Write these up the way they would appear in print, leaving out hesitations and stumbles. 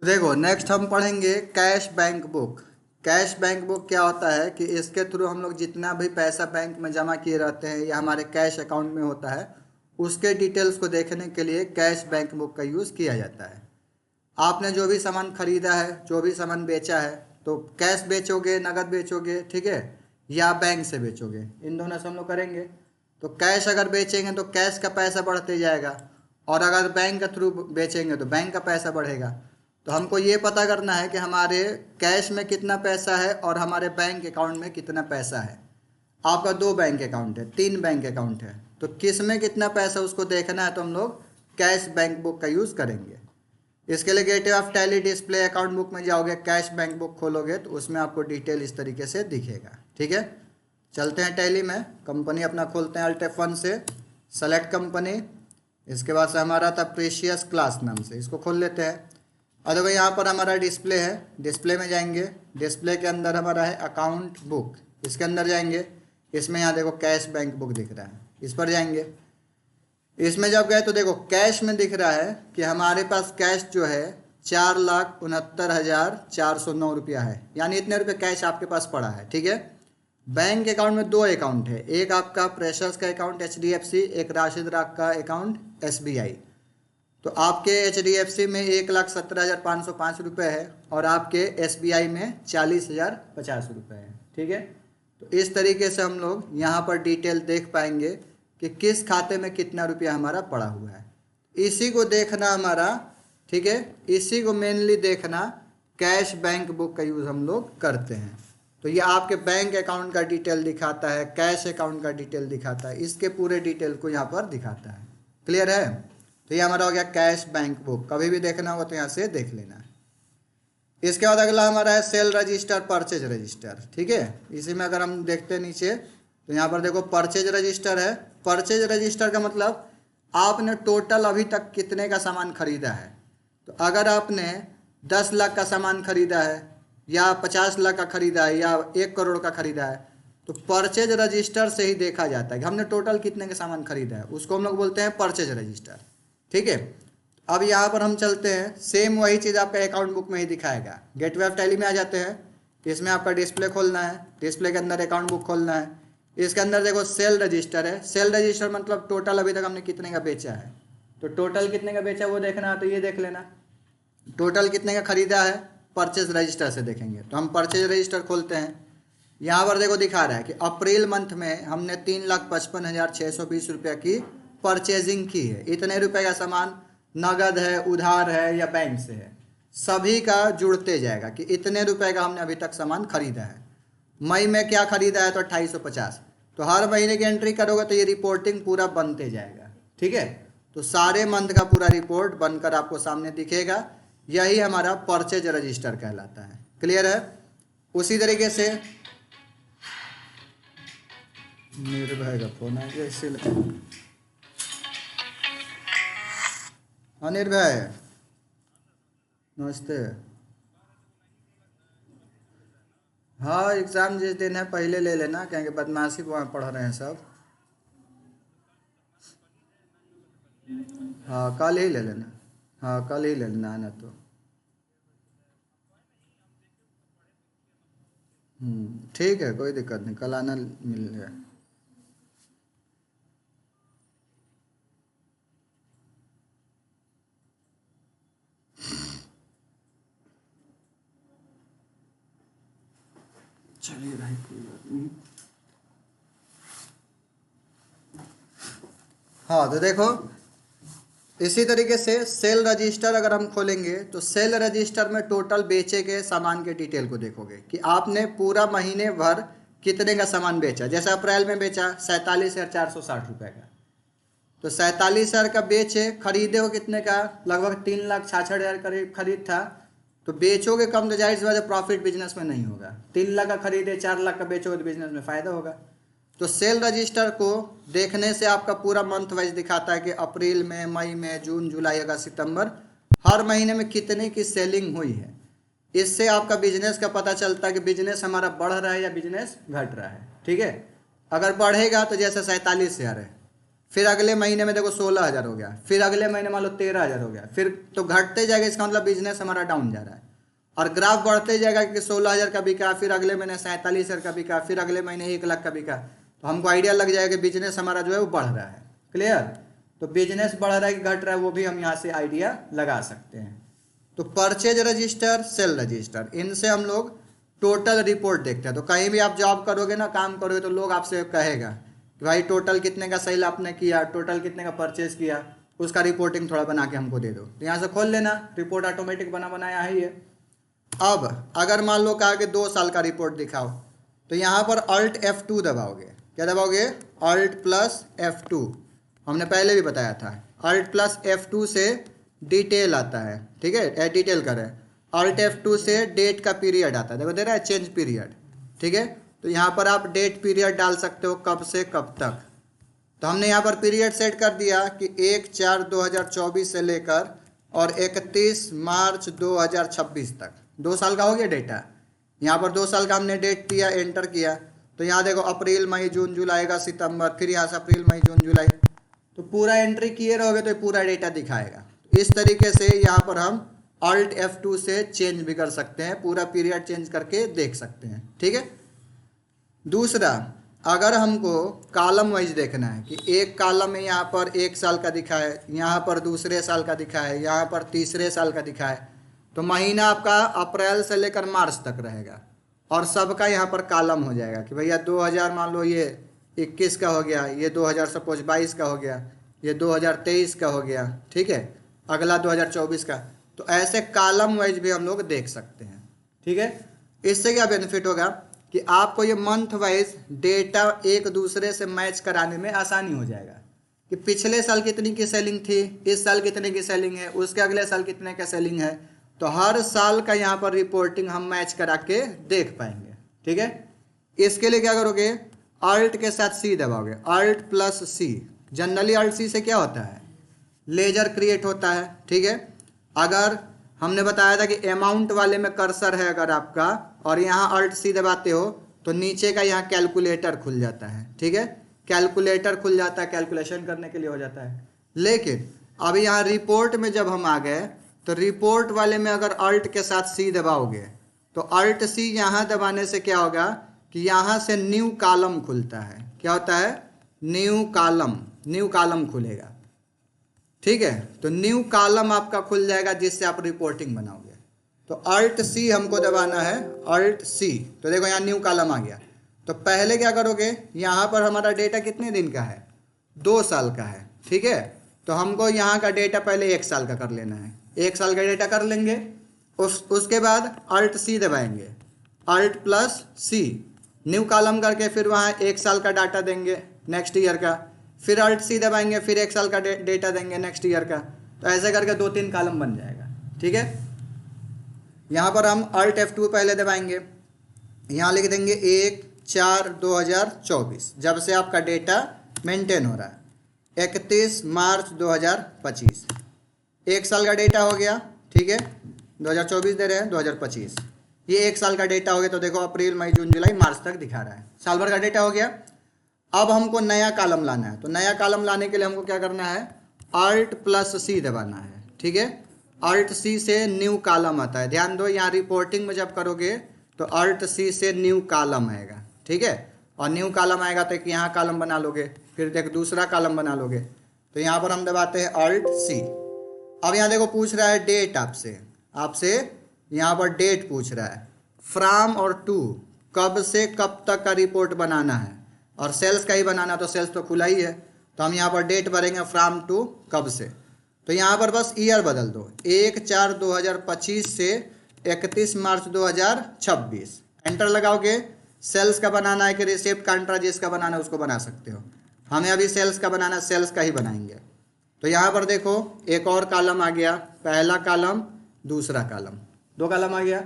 देखो नेक्स्ट हम पढ़ेंगे cash bank book. Cash bank book क्या होता है कि इसके थ्रू हम लोग जितना भी पैसा बैंक में जमा किए रहते हैं या हमारे कैश अकाउंट में होता है उसके डिटेल्स को देखने के लिए कैश बैंक बुक का यूज़ किया जाता है। आपने जो भी सामान खरीदा है, जो भी सामान बेचा है, तो कैश बेचोगे, नगद बेचोगे, ठीक है, या बैंक से बेचोगे, इन दोनों से हम लोग करेंगे। तो कैश अगर बेचेंगे तो कैश का पैसा बढ़ते जाएगा, और अगर बैंक के थ्रू बेचेंगे तो बैंक का पैसा बढ़ेगा। तो हमको ये पता करना है कि हमारे कैश में कितना पैसा है और हमारे बैंक अकाउंट में कितना पैसा है। आपका 2 बैंक अकाउंट है, 3 बैंक अकाउंट है, तो किस में कितना पैसा उसको देखना है, तो हम लोग कैश बैंक बुक का यूज़ करेंगे। इसके लिए gateway of tally display account book में जाओगे, कैश बैंक बुक खोलोगे तो उसमें आपको डिटेल इस तरीके से दिखेगा। ठीक है, चलते हैं टैली में। कंपनी अपना खोलते हैं अल्ट F1 से, सेलेक्ट कंपनी, इसके बाद से हमारा था प्रीशियस क्लास नाम से, इसको खोल लेते हैं। और देखो यहाँ पर हमारा डिस्प्ले है, डिस्प्ले में जाएंगे, डिस्प्ले के अंदर हमारा है अकाउंट बुक, इसके अंदर जाएंगे, इसमें यहाँ देखो कैश बैंक बुक दिख रहा है, इस पर जाएंगे। इसमें जब गए तो देखो कैश में दिख रहा है कि हमारे पास कैश जो है 4,69,409 रुपया है, यानी इतने रुपये कैश आपके पास पड़ा है। ठीक है, बैंक अकाउंट में 2 अकाउंट है, एक आपका प्रेशर्स का अकाउंट HDFC, एक राशिद राग का अकाउंट SBI। तो आपके HDFC में 1,17,505 रुपये है और आपके SBI में 40,050 रुपये है। ठीक है, तो इस तरीके से हम लोग यहाँ पर डिटेल देख पाएंगे कि किस खाते में कितना रुपया हमारा पड़ा हुआ है। इसी को देखना हमारा, ठीक है, इसी को मेनली देखना कैश बैंक बुक का यूज़ हम लोग करते हैं। तो ये आपके बैंक अकाउंट का डिटेल दिखाता है, कैश अकाउंट का डिटेल दिखाता है, इसके पूरे डिटेल को यहाँ पर दिखाता है। क्लियर है? तो ये हमारा हो गया कैश बैंक बुक। कभी भी देखना होगा तो यहाँ से देख लेना। इसके बाद अगला हमारा है सेल रजिस्टर, परचेज रजिस्टर। ठीक है, इसी में अगर हम देखते हैं नीचे तो यहाँ पर देखो परचेज रजिस्टर है। परचेज रजिस्टर का मतलब आपने टोटल अभी तक कितने का सामान खरीदा है। तो अगर आपने 10 लाख का सामान खरीदा है या 50 लाख का खरीदा है या 1 करोड़ का खरीदा है, तो परचेज रजिस्टर से ही देखा जाता है कि हमने टोटल कितने का सामान खरीदा है, उसको हम लोग बोलते हैं परचेज रजिस्टर। ठीक है, अब यहाँ पर हम चलते हैं, सेम वही चीज़ आपका अकाउंट बुक में ही दिखाएगा। गेटवे ऑफ टैली में आ जाते हैं, इसमें आपका डिस्प्ले खोलना है, डिस्प्ले के अंदर अकाउंट बुक खोलना है। इसके अंदर देखो सेल रजिस्टर है। सेल रजिस्टर मतलब टोटल अभी तक हमने कितने का बेचा है, तो टोटल कितने का बेचा है वो देखना है, तो ये देख लेना टोटल कितने का खरीदा है, परचेज रजिस्टर से देखेंगे। तो हम परचेज रजिस्टर खोलते हैं, यहाँ पर देखो दिखा रहा है कि अप्रैल मंथ में हमने 3,55,620 रुपये की परचेजिंग की है। इतने रुपए का सामान नगद है, उधार है या बैंक से है, सभी का जुड़ते जाएगा कि इतने रुपए का हमने अभी तक सामान खरीदा है। मई में क्या खरीदा है तो 2850, तो हर महीने की एंट्री करोगे तो ये रिपोर्टिंग पूरा बनते जाएगा। ठीक है, तो सारे मंथ का पूरा रिपोर्ट बनकर आपको सामने दिखेगा। यही हमारा परचेज रजिस्टर कहलाता है। क्लियर है? उसी तरीके से निर्भय का फोन आ गया, इसीलिए। हाँ निर्भय, नमस्ते। हाँ एग्ज़ाम जिस दिन है पहले ले लेना, कहेंगे बदमाशी वहाँ पढ़ रहे हैं सब। हाँ कल ही ले लेना, हाँ कल ही ले लेना है ना तो। ठीक है, कोई दिक्कत नहीं, कल आना मिल जाए। चलिए भाई, कोई बात नहीं। हाँ तो देखो, इसी तरीके से सेल रजिस्टर अगर हम खोलेंगे तो सेल रजिस्टर में टोटल बेचे गए सामान के डिटेल को देखोगे कि आपने पूरा महीने भर कितने का सामान बेचा। जैसे अप्रैल में बेचा 47,460 रुपये का, तो 47,000 का बेचे, खरीदे हो कितने का, लगभग 3,66,000 करीब खरीद था। तो बेचोगे कम तो जाहिर सी बात है प्रॉफिट बिजनेस में नहीं होगा। 3 लाख का खरीदे, 4 लाख का बेचोगे तो बिजनेस में फ़ायदा होगा। तो सेल रजिस्टर को देखने से आपका पूरा मंथ वाइज दिखाता है कि अप्रैल में, मई में, जून, जुलाई, अगस्त, सितंबर, हर महीने में कितने की सेलिंग हुई है। इससे आपका बिजनेस का पता चलता है कि बिजनेस हमारा बढ़ रहा है या बिजनेस घट रहा है। ठीक है, अगर बढ़ेगा तो जैसे 47,000 है, फिर अगले महीने में देखो 16,000 हो गया, फिर अगले महीने मान लो 13,000 हो गया, फिर तो घटते जाएगा, इसका मतलब बिजनेस हमारा डाउन जा रहा है। और ग्राफ बढ़ते जाएगा कि 16,000 का बिका, फिर अगले महीने 47,000 का बिका, फिर अगले महीने 1 लाख का बिका, तो हमको आइडिया लग जाएगा कि बिजनेस हमारा जो है वो बढ़ रहा है। क्लियर? तो बिजनेस बढ़ रहा है कि घट रहा है वो भी हम यहाँ से आइडिया लगा सकते हैं। तो परचेज रजिस्टर, सेल रजिस्टर, इनसे हम लोग टोटल रिपोर्ट देखते हैं। तो कहीं भी आप जॉब करोगे ना, काम करोगे, तो लोग आपसे कहेगा कि भाई टोटल कितने का सेल आपने किया, टोटल कितने का परचेज किया, उसका रिपोर्टिंग थोड़ा बना के हमको दे दो। तो यहाँ से खोल लेना, रिपोर्ट ऑटोमेटिक बना बनाया है ये। अब अगर मान लो कहा कि 2 साल का रिपोर्ट दिखाओ, तो यहाँ पर Alt F2 दबाओगे। क्या दबाओगे? Alt+F2। हमने पहले भी बताया था, Alt+F2 से डिटेल आता है, ठीक है, डिटेल करें। Alt F2 से डेट का पीरियड आता है, देखो दे रहा है चेंज पीरियड, ठीक है। तो यहाँ पर आप डेट पीरियड डाल सकते हो, कब से कब तक। तो हमने यहाँ पर पीरियड सेट कर दिया कि 1/4/2024 से लेकर और 31 मार्च 2026 तक। 2 साल का हो गया डेटा। यहाँ पर 2 साल का हमने डेट दिया, एंटर किया, तो यहाँ देखो अप्रैल मई जून जुलाई अगस्त सितंबर, फिर यहाँ से अप्रैल मई जून जुलाई, तो पूरा एंट्री किए रहोगे तो पूरा डेटा दिखाएगा। इस तरीके से यहाँ पर हम Alt F2 से चेंज भी कर सकते हैं, पूरा पीरियड चेंज करके देख सकते हैं, ठीक है। दूसरा, अगर हमको कॉलम वाइज देखना है कि एक कॉलम में यहाँ पर 1 साल का दिखा है, यहाँ पर दूसरे साल का दिखा है, यहाँ पर तीसरे साल का दिखा है, तो महीना आपका अप्रैल से लेकर मार्च तक रहेगा और सबका यहाँ पर कॉलम हो जाएगा कि भैया 2000 मान लो ये 21 का हो गया, ये 2000 सपोज 22 का हो गया, ये 2023 का हो गया, ठीक है, अगला 2024 का। तो ऐसे कॉलम वाइज भी हम लोग देख सकते हैं, ठीक है। इससे क्या बेनिफिट होगा कि आपको ये मंथ वाइज डेटा एक दूसरे से मैच कराने में आसानी हो जाएगा कि पिछले साल कितनी की सेलिंग थी, इस साल कितने की सेलिंग है, उसके अगले साल कितने का सेलिंग है, तो हर साल का यहाँ पर रिपोर्टिंग हम मैच करा के देख पाएंगे, ठीक है। इसके लिए क्या करोगे? Alt के साथ C दबाओगे, Alt+C। जनरली Alt+C से क्या होता है? लेजर क्रिएट होता है, ठीक है। अगर हमने बताया था कि अमाउंट वाले में कर्सर है अगर आपका और यहाँ Alt+C दबाते हो तो नीचे का यहाँ कैलकुलेटर खुल जाता है, ठीक है, कैलकुलेटर खुल जाता है, कैलकुलेशन करने के लिए हो जाता है। लेकिन अब यहाँ रिपोर्ट में जब हम आ गए तो रिपोर्ट वाले में अगर Alt के साथ C दबाओगे तो Alt+C यहाँ दबाने से क्या होगा कि यहाँ से न्यू कॉलम खुलता है। क्या होता है? न्यू कॉलम खुलेगा, ठीक है। तो न्यू कॉलम आपका खुल जाएगा जिससे आप रिपोर्टिंग बनाओगे। तो Alt+C हमको दबाना है, Alt+C। तो देखो यहाँ न्यू कॉलम आ गया। तो पहले क्या करोगे, यहाँ पर हमारा डेटा कितने दिन का है? 2 साल का है, ठीक है। तो हमको यहाँ का डेटा पहले 1 साल का कर लेना है, 1 साल का डेटा कर लेंगे। उसके बाद Alt+C दबाएंगे, Alt+C न्यू कॉलम करके फिर वहाँ 1 साल का डाटा देंगे नेक्स्ट ईयर का, फिर Alt+C दबाएंगे, फिर 1 साल का डेटा देंगे नेक्स्ट ईयर का। तो ऐसे करके 2-3 कॉलम बन जाएगा, ठीक है। यहाँ पर हम Alt F2 पहले दबाएंगे, यहाँ लिख देंगे 1/4/2024 जब से आपका डेटा मेंटेन हो रहा है, 31 मार्च 2025, 1 साल का डेटा हो गया, ठीक है। 2024 दे रहे हैं, 2025 ये 1 साल का डेटा हो गया। तो देखो अप्रैल मई जून जुलाई मार्च तक दिखा रहा है, साल भर का डेटा हो गया। अब हमको नया कॉलम लाना है, तो नया कॉलम लाने के लिए हमको क्या करना है? Alt+C दबाना है, ठीक है। Alt+C से न्यू कॉलम आता है। ध्यान दो, यहाँ रिपोर्टिंग में जब करोगे तो Alt+C से न्यू कॉलम आएगा, ठीक है। और न्यू कॉलम आएगा तो एक यहाँ कॉलम बना लोगे, फिर एक दूसरा कॉलम बना लोगे। तो यहाँ पर हम दबाते हैं Alt+C। अब यहाँ देखो पूछ रहा है डेट, आपसे यहाँ पर डेट पूछ रहा है, फ्रॉम और टू, कब से कब तक का रिपोर्ट बनाना है, और सेल्स का ही बनाना, तो सेल्स तो खुला ही है। तो हम यहाँ पर डेट भरेंगे फ्रॉम टू, कब से। तो यहाँ पर बस ईयर बदल दो, 1/4/2025 से 31 मार्च 2026, एंटर लगाओगे। सेल्स का बनाना है कि रिसिप्ट काउंटर, जिसका बनाना है उसको बना सकते हो। हमें अभी सेल्स का बनाना, सेल्स का ही बनाएंगे। तो यहाँ पर देखो एक और कॉलम आ गया, पहला कॉलम दूसरा कॉलम, 2 कॉलम आ गया।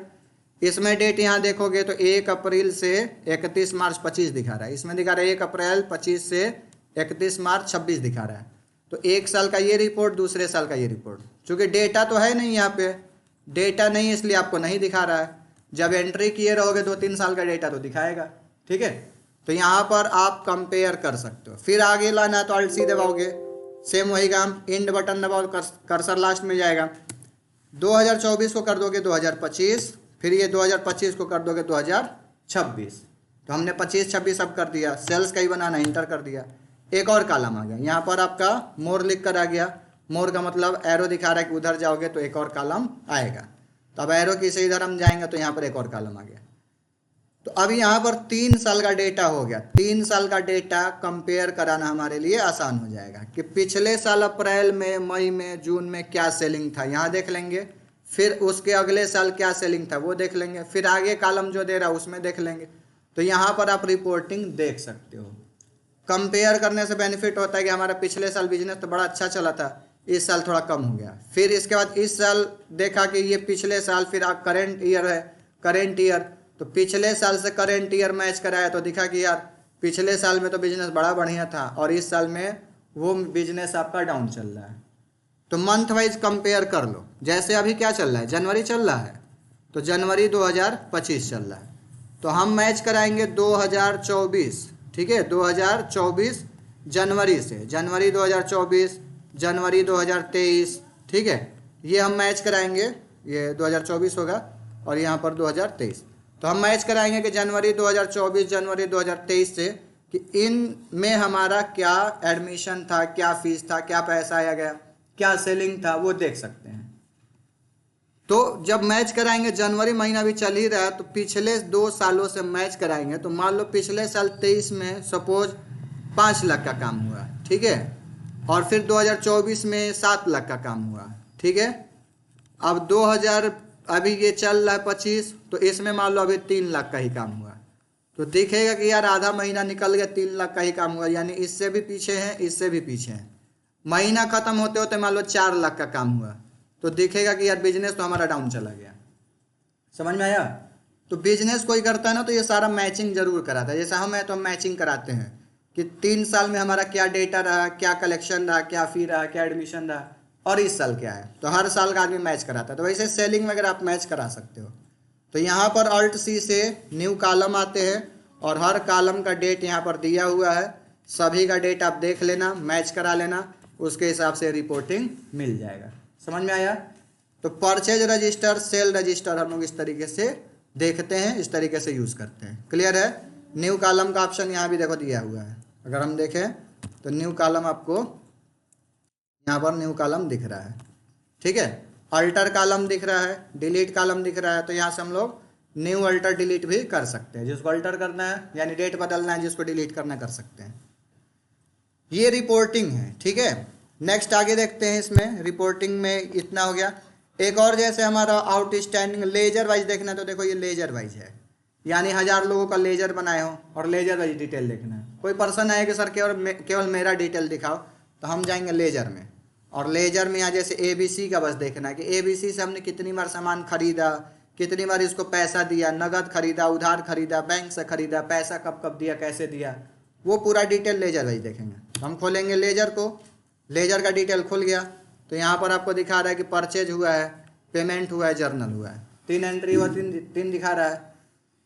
इसमें डेट यहाँ देखोगे तो 1 अप्रैल से 31 मार्च 25 दिखा रहा है, इसमें दिखा रहा है 1 अप्रैल 25 से 31 मार्च 26 दिखा रहा है। तो 1 साल का ये रिपोर्ट, दूसरे साल का ये रिपोर्ट, चूँकि डेटा तो है नहीं, यहाँ पे डेटा नहीं इसलिए आपको नहीं दिखा रहा है। जब एंट्री किए रहोगे 2-3 साल का डेटा तो दिखाएगा, ठीक है। तो यहाँ पर आप कंपेयर कर सकते हो। फिर आगे लाना है तो अल्ट सी दबाओगे, सेम वही काम, इंड बटन दबाओ, कर्सर लास्ट में जाएगा। 2024 को कर दोगे 2025, फिर ये 2025 को कर दोगे 2026। तो हमने 25-26 अब कर दिया, सेल्स का ही बनाना, इंटर कर दिया। एक और कॉलम आ गया, यहाँ पर आपका मोर लिख कर आ गया। मोर का मतलब एरो दिखा रहा है कि उधर जाओगे तो एक और कॉलम आएगा। तो अब एरो की से इधर हम जाएंगे तो यहाँ पर एक और कॉलम आ गया। तो अभी यहाँ पर 3 साल का डेटा हो गया। 3 साल का डेटा कंपेयर कराना हमारे लिए आसान हो जाएगा कि पिछले साल अप्रैल में, मई में, जून में क्या सेलिंग था, यहाँ देख लेंगे। फिर उसके अगले साल क्या सेलिंग था वो देख लेंगे। फिर आगे कॉलम जो दे रहा है उसमें देख लेंगे। तो यहाँ पर आप रिपोर्टिंग देख सकते हो। कंपेयर करने से बेनिफिट होता है कि हमारा पिछले साल बिजनेस तो बड़ा अच्छा चला था, इस साल थोड़ा कम हो गया। फिर इसके बाद इस साल देखा कि ये पिछले साल, फिर करेंट ईयर है, करेंट ईयर, तो पिछले साल से करेंट ईयर मैच कराया तो दिखा कि यार पिछले साल में तो बिजनेस बड़ा बढ़िया था और इस साल में वो बिजनेस आपका डाउन चल रहा है। तो मंथ वाइज कंपेयर कर लो। जैसे अभी क्या चल रहा है, जनवरी चल रहा है, तो जनवरी 2025 चल रहा है, तो हम मैच कराएंगे 2024, ठीक है, 2024 जनवरी से, जनवरी 2024, जनवरी 2023, ठीक है, ये हम मैच कराएंगे। ये 2024 होगा और यहाँ पर 2023, तो हम मैच कराएंगे कि जनवरी 2024, जनवरी 2023 से कि इन में हमारा क्या एडमिशन था, क्या फीस था, क्या पैसा आया गया, क्या सेलिंग था, वो देख सकते हैं। तो जब मैच कराएंगे, जनवरी महीना भी चल ही रहा है, तो पिछले 2 सालों से मैच कराएंगे। तो मान लो पिछले साल 23 में सपोज 5 लाख का काम हुआ, ठीक है, और फिर 2024 में 7 लाख का काम हुआ, ठीक है। अब 2000 अभी ये चल रहा है 25, तो इसमें मान लो अभी 3 लाख का ही काम हुआ, तो दिखेगा कि यार आधा महीना निकल गया, 3 लाख का ही काम हुआ, यानी इससे भी पीछे हैं, इससे भी पीछे हैं। महीना खत्म होते होते मान लो 4 लाख का काम हुआ, तो दिखेगा कि यार बिजनेस तो हमारा डाउन चला गया। समझ में आया? तो बिजनेस कोई करता है ना तो ये सारा मैचिंग जरूर कराता है। जैसे हम है तो हम मैचिंग कराते हैं कि 3 साल में हमारा क्या डेटा रहा, क्या कलेक्शन रहा, क्या फी रहा, क्या एडमिशन रहा, और इस साल क्या है। तो हर साल का आदमी मैच कराता है। तो वैसे सेलिंग वगैरह आप मैच करा सकते हो। तो यहाँ पर अल्ट सी से न्यू कॉलम आते हैं और हर कॉलम का डेट यहाँ पर दिया हुआ है। सभी का डेट आप देख लेना, मैच करा लेना, उसके हिसाब से रिपोर्टिंग मिल जाएगा। समझ में आया? तो परचेज रजिस्टर, सेल रजिस्टर हम लोग इस तरीके से देखते हैं, इस तरीके से यूज़ करते हैं। क्लियर है? न्यू कॉलम का ऑप्शन यहाँ भी देखो दिया हुआ है। अगर हम देखें तो न्यू कॉलम आपको यहाँ पर न्यू कॉलम दिख रहा है, ठीक है। अल्टर कॉलम दिख रहा है, डिलीट कॉलम दिख रहा है। तो यहाँ से हम लोग न्यू अल्टर डिलीट भी कर सकते हैं। जिसको अल्टर करना है यानी डेट बदलना है, जिसको डिलीट करना कर सकते हैं। ये रिपोर्टिंग है, ठीक है। नेक्स्ट आगे देखते हैं। इसमें रिपोर्टिंग में इतना हो गया। एक और जैसे हमारा आउटस्टैंडिंग लेजर वाइज देखना है, तो देखो ये लेजर वाइज है, यानी 1000 लोगों का लेजर बनाए हो और लेजर वाइज डिटेल देखना है। कोई पर्सन आए कि सर केवल मेरा डिटेल दिखाओ, तो हम जाएंगे लेजर में। और लेजर में यहाँ जैसे ABC का बस देखना है कि ABC से हमने कितनी बार सामान खरीदा, कितनी बार इसको पैसा दिया, नगद खरीदा, उधार खरीदा, बैंक से खरीदा, पैसा कब कब दिया, कैसे दिया, वो पूरा डिटेल लेजर वाइज देखेंगे। हम खोलेंगे लेजर को, लेजर का डिटेल खुल गया। तो यहाँ पर आपको दिखा रहा है कि परचेज हुआ है, पेमेंट हुआ है, जर्नल हुआ है, 3 एंट्री हुआ, 3 दिखा रहा है।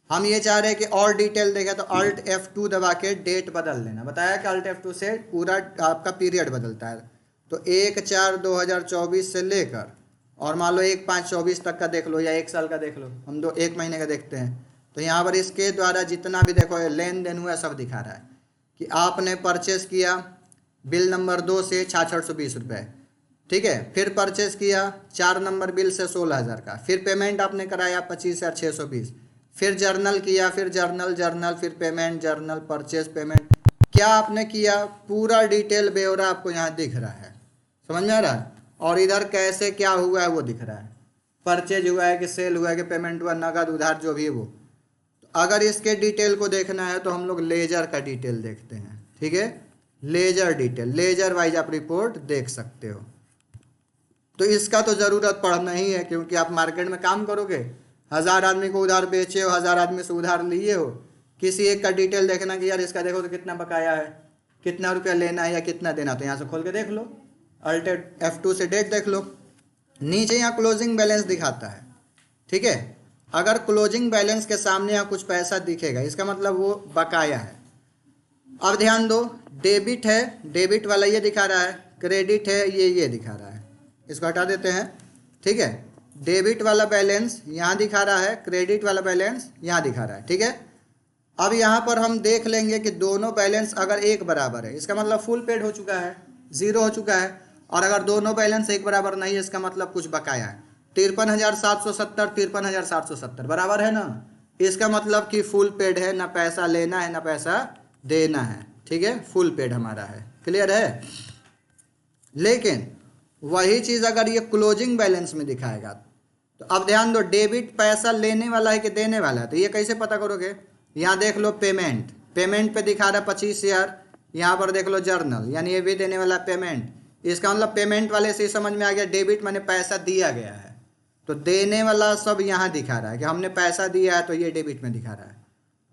हम ये चाह रहे हैं कि और डिटेल देखें, तो Alt F2 दबा के डेट बदल लेना। बताया कि Alt F2 से पूरा आपका पीरियड बदलता है। तो 1/4/2024 से लेकर और मान लो 1/5/24 तक का देख लो, या 1 साल का देख लो। हम 1 महीने का देखते हैं। तो यहाँ पर इसके द्वारा जितना भी देखो लेन देन हुआ सब दिखा रहा है कि आपने परचेस किया बिल नंबर 2 से 6620 रुपये, ठीक है। फिर परचेस किया 4 नंबर बिल से 16,000 का। फिर पेमेंट आपने कराया 25,620। फिर जर्नल किया, फिर जर्नल, फिर पेमेंट, जर्नल, परचेस, पेमेंट, क्या आपने किया, पूरा डिटेल ब्यौरा आपको यहाँ दिख रहा है। समझ में आ रहा है? और इधर कैसे क्या हुआ है वो दिख रहा है। परचेज हुआ है कि सेल हुआ है कि पेमेंट हुआ, नगद उधार जो भी है वो। तो अगर इसके डिटेल को देखना है तो हम लोग लेजर का डिटेल देखते हैं, ठीक है। लेजर डिटेल, लेजर वाइज आप रिपोर्ट देख सकते हो। तो इसका तो ज़रूरत पड़ना ही है, क्योंकि आप मार्केट में काम करोगे, 1000 आदमी को उधार बेचे हो, 1000 आदमी से उधार लिए हो, किसी एक का डिटेल देखना कि यार इसका देखो तो कितना बकाया है, कितना रुपया लेना है या कितना देना। तो यहाँ से खोल के देख लो, Alt F2 से डेट देख लो। नीचे यहाँ क्लोजिंग बैलेंस दिखाता है, ठीक है। अगर क्लोजिंग बैलेंस के सामने यहाँ कुछ पैसा दिखेगा, इसका मतलब वो बकाया है। अब ध्यान दो, डेबिट है, डेबिट वाला ये दिखा रहा है, क्रेडिट है ये दिखा रहा है, इसको हटा देते हैं। ठीक है, डेबिट वाला बैलेंस यहाँ दिखा रहा है, क्रेडिट वाला बैलेंस यहाँ दिखा रहा है। ठीक है, अब यहाँ पर हम देख लेंगे कि दोनों बैलेंस अगर एक बराबर है, इसका मतलब फुल पेड हो चुका है, जीरो हो चुका है। और अगर दोनों बैलेंस एक बराबर नहीं है, इसका मतलब कुछ बकाया है। 53,770 53,770 बराबर है ना, इसका मतलब कि फुल पेड है, ना पैसा लेना है ना पैसा देना है। ठीक है, फुल पेड हमारा है। क्लियर है। लेकिन वही चीज़ अगर ये क्लोजिंग बैलेंस में दिखाएगा, तो अब ध्यान दो, डेबिट पैसा लेने वाला है कि देने वाला है, तो ये कैसे पता करोगे। यहाँ देख लो पेमेंट, पेमेंट पे दिखा रहा है 25,000। यहाँ पर देख लो जर्नल, यानी ये भी देने वाला पेमेंट। इसका मतलब पेमेंट वाले से समझ में आ गया, डेबिट माने पैसा दिया गया है, तो देने वाला सब यहाँ दिखा रहा है कि हमने पैसा दिया है, तो ये डेबिट में दिखा रहा है।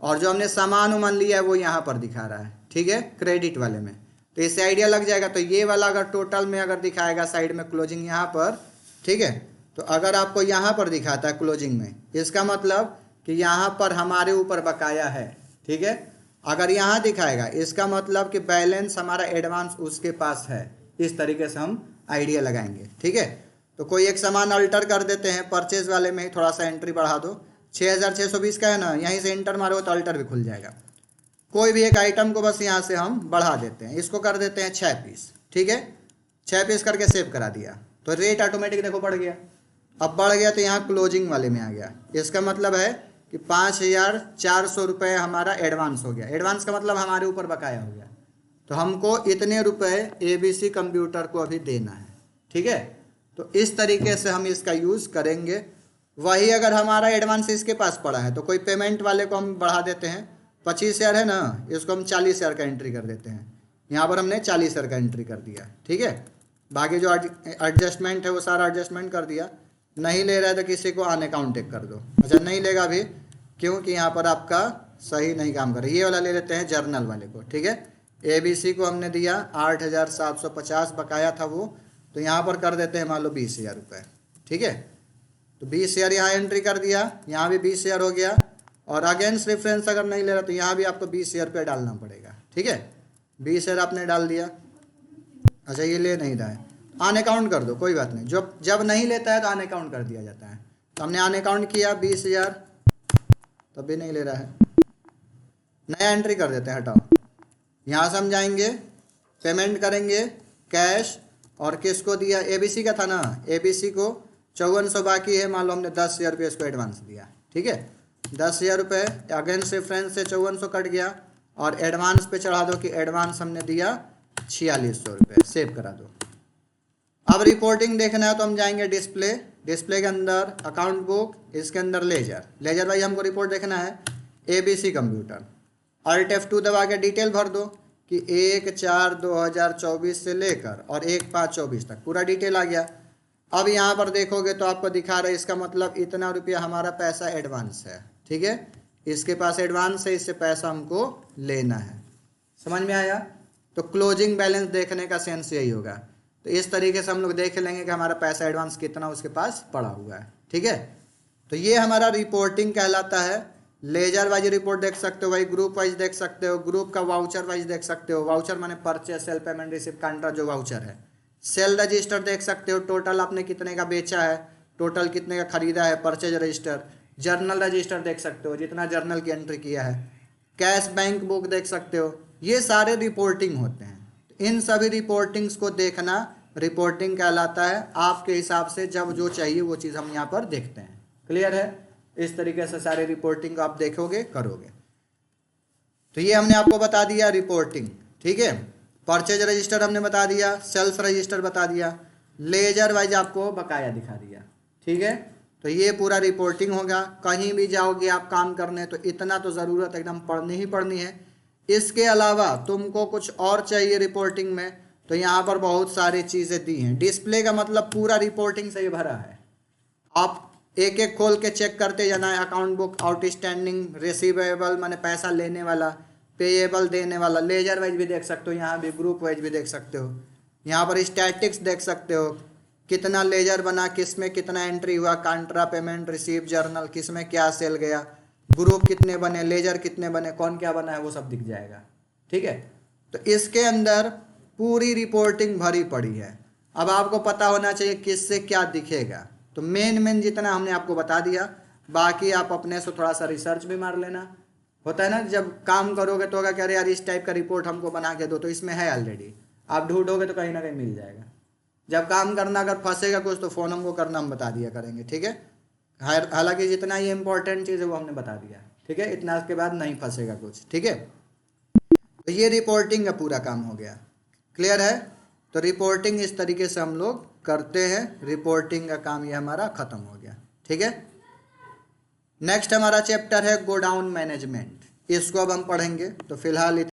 और जो हमने सामान उमान लिया है वो यहाँ पर दिखा रहा है। ठीक है, क्रेडिट वाले में। तो इससे आइडिया लग जाएगा। तो ये वाला अगर टोटल में अगर दिखाएगा साइड में क्लोजिंग यहाँ पर, ठीक है, तो अगर आपको यहाँ पर दिखाता है क्लोजिंग में, इसका मतलब कि यहाँ पर हमारे ऊपर बकाया है। ठीक है, अगर यहाँ दिखाएगा, इसका मतलब कि बैलेंस हमारा एडवांस उसके पास है। इस तरीके से हम आइडिया लगाएंगे। ठीक है, तो कोई एक सामान अल्टर कर देते हैं, परचेज वाले में थोड़ा सा एंट्री बढ़ा दो, 6,620 का है ना, यहीं से इंटर मारो तो अल्टर भी खुल जाएगा। कोई भी एक आइटम को बस यहाँ से हम बढ़ा देते हैं, इसको कर देते हैं 6 पीस। ठीक है, 6 पीस करके सेव करा दिया, तो रेट ऑटोमेटिक देखो बढ़ गया। अब बढ़ गया तो यहाँ क्लोजिंग वाले में आ गया। इसका मतलब है कि 5,400 रुपये हमारा एडवांस हो गया। एडवांस का मतलब हमारे ऊपर बकाया हो गया, तो हमको इतने रुपए ABC कंप्यूटर को अभी देना है। ठीक है, तो इस तरीके से हम इसका यूज़ करेंगे। वही अगर हमारा एडवांस इसके पास पड़ा है, तो कोई पेमेंट वाले को हम बढ़ा देते हैं, 25,000 है ना, इसको हम 40,000 का एंट्री कर देते हैं। यहाँ पर हमने 40,000 का एंट्री कर दिया। ठीक है, बाकी जो एडजस्टमेंट है वो सारा एडजस्टमेंट कर दिया। नहीं ले रहा है तो किसी को अन अकाउंट टेक कर दो। अच्छा, नहीं लेगा अभी, क्योंकि यहाँ पर आपका सही नहीं काम कर रहा। ये वाला ले लेते हैं जर्नल वाले को। ठीक है, ABC को हमने दिया 8,750 बकाया था वो, तो यहाँ पर कर देते हैं मान लो 20,000 रुपये। ठीक है, तो 20,000 यहाँ एंट्री कर दिया, यहाँ भी 20,000 हो गया। और अगेंस्ट रेफरेंस अगर नहीं ले रहा तो यहाँ भी आपको 20,000 रुपये डालना पड़ेगा। ठीक है, 20,000 आपने डाल दिया। अच्छा, ये ले नहीं रहा है, ऑन अकाउंट कर दो, कोई बात नहीं। जब नहीं लेता है तो ऑन अकाउंट कर दिया जाता है। तो हमने ऑन अकाउंट किया 20,000, तब भी नहीं ले रहा है, नया एंट्री कर देते हैं, हटाओ। यहाँ से हम जाएंगे, पेमेंट करेंगे कैश, और किसको दिया, ABC का था ना, ABC को 5400 बाकी है, मान लो हमने 10,000 रुपये इसको एडवांस दिया। ठीक है, 10,000 रुपये अगेंस्ट रेफरेंस से 5400 कट गया, और एडवांस पे चढ़ा दो कि एडवांस हमने दिया 4,600 रुपये, सेव करा दो। अब रिपोर्टिंग देखना है तो हम जाएंगे डिस्प्ले, डिस्प्ले के अंदर अकाउंट बुक, इसके अंदर लेजर, लेजर भाई हमको रिपोर्ट देखना है ABC कंप्यूटर। Alt F2 दबा के डिटेल भर दो कि 1/4/2024 से लेकर और 1/5/24 तक पूरा डिटेल आ गया। अब यहाँ पर देखोगे तो आपको दिखा रहा है, इसका मतलब इतना रुपया हमारा पैसा एडवांस है। ठीक है, इसके पास एडवांस है, इससे पैसा हमको लेना है। समझ में आया। तो क्लोजिंग बैलेंस देखने का सेंस यही होगा। तो इस तरीके से हम लोग देख लेंगे कि हमारा पैसा एडवांस कितना उसके पास पड़ा हुआ है। ठीक है, तो ये हमारा रिपोर्टिंग कहलाता है। लेजर वाइज रिपोर्ट देख सकते हो भाई, ग्रुप वाइज देख सकते हो, ग्रुप का वाउचर वाइज देख सकते हो। वाउचर माने purchase, sale, payment, receipt, counter जो वाउचर है। सेल रजिस्टर देख सकते हो, टोटल आपने कितने का बेचा है, टोटल कितने का खरीदा है, परचेज रजिस्टर। जर्नल रजिस्टर देख सकते हो, जितना जर्नल की एंट्री किया है। कैश बैंक बुक देख सकते हो। ये सारे रिपोर्टिंग होते हैं। इन सभी रिपोर्टिंग्स को देखना रिपोर्टिंग कहलाता है। आपके हिसाब से जब जो चाहिए वो चीज़ हम यहाँ पर देखते हैं। क्लियर है। इस तरीके से सारे रिपोर्टिंग आप देखोगे, करोगे। तो ये हमने आपको बता दिया रिपोर्टिंग। ठीक है, परचेज रजिस्टर हमने बता दिया, सेल्स रजिस्टर बता दिया, लेजर वाइज आपको बकाया दिखा दिया। ठीक है, तो ये पूरा रिपोर्टिंग होगा। कहीं भी जाओगे आप काम करने तो इतना तो ज़रूरत एकदम पढ़नी ही पढ़नी है। इसके अलावा तुमको कुछ और चाहिए रिपोर्टिंग में, तो यहाँ पर बहुत सारी चीज़ें दी हैं। डिस्प्ले का मतलब पूरा रिपोर्टिंग से ही भरा है। आप एक एक खोल के चेक करते जाना है। अकाउंट बुक, आउटस्टैंडिंग, रिसीवेबल माने पैसा लेने वाला, पेएबल देने वाला। लेजर वाइज भी देख सकते हो, यहाँ भी ग्रुप वाइज भी देख सकते हो। यहाँ पर स्टैटिक्स देख सकते हो, कितना लेजर बना, किस में कितना एंट्री हुआ, कांट्रा, पेमेंट, रिसीव, जर्नल, किस में क्या सेल गया, ग्रुप कितने बने, लेजर कितने बने, कौन क्या बना है, वो सब दिख जाएगा। ठीक है। तो इसके अंदर पूरी रिपोर्टिंग भरी पड़ी है। अब आपको पता होना चाहिए किससे क्या दिखेगा। तो मेन जितना हमने आपको बता दिया, बाकी आप अपने से थोड़ा सा रिसर्च भी मार लेना। होता है ना, जब काम करोगे तो अगर कह रहे यार इस टाइप का रिपोर्ट हमको बना के दो, तो इसमें है ऑलरेडी, आप ढूंढोगे तो कहीं ना कहीं मिल जाएगा। जब काम करना अगर फंसेगा कुछ तो फ़ोन हमको करना, हम बता दिया करेंगे, ठीक है। हालांकि जितना ये इंपॉर्टेंट चीज़ है वो हमने बता दिया, ठीक है। इतना के बाद नहीं फंसेगा कुछ, ठीक है। तो ये रिपोर्टिंग का पूरा काम हो गया, क्लियर है। तो रिपोर्टिंग इस तरीके से हम लोग करते हैं, रिपोर्टिंग का काम ये हमारा ख़त्म हो गया, ठीक है। नेक्स्ट हमारा चैप्टर है गोडाउन मैनेजमेंट, इसको अब हम पढ़ेंगे। तो फिलहाल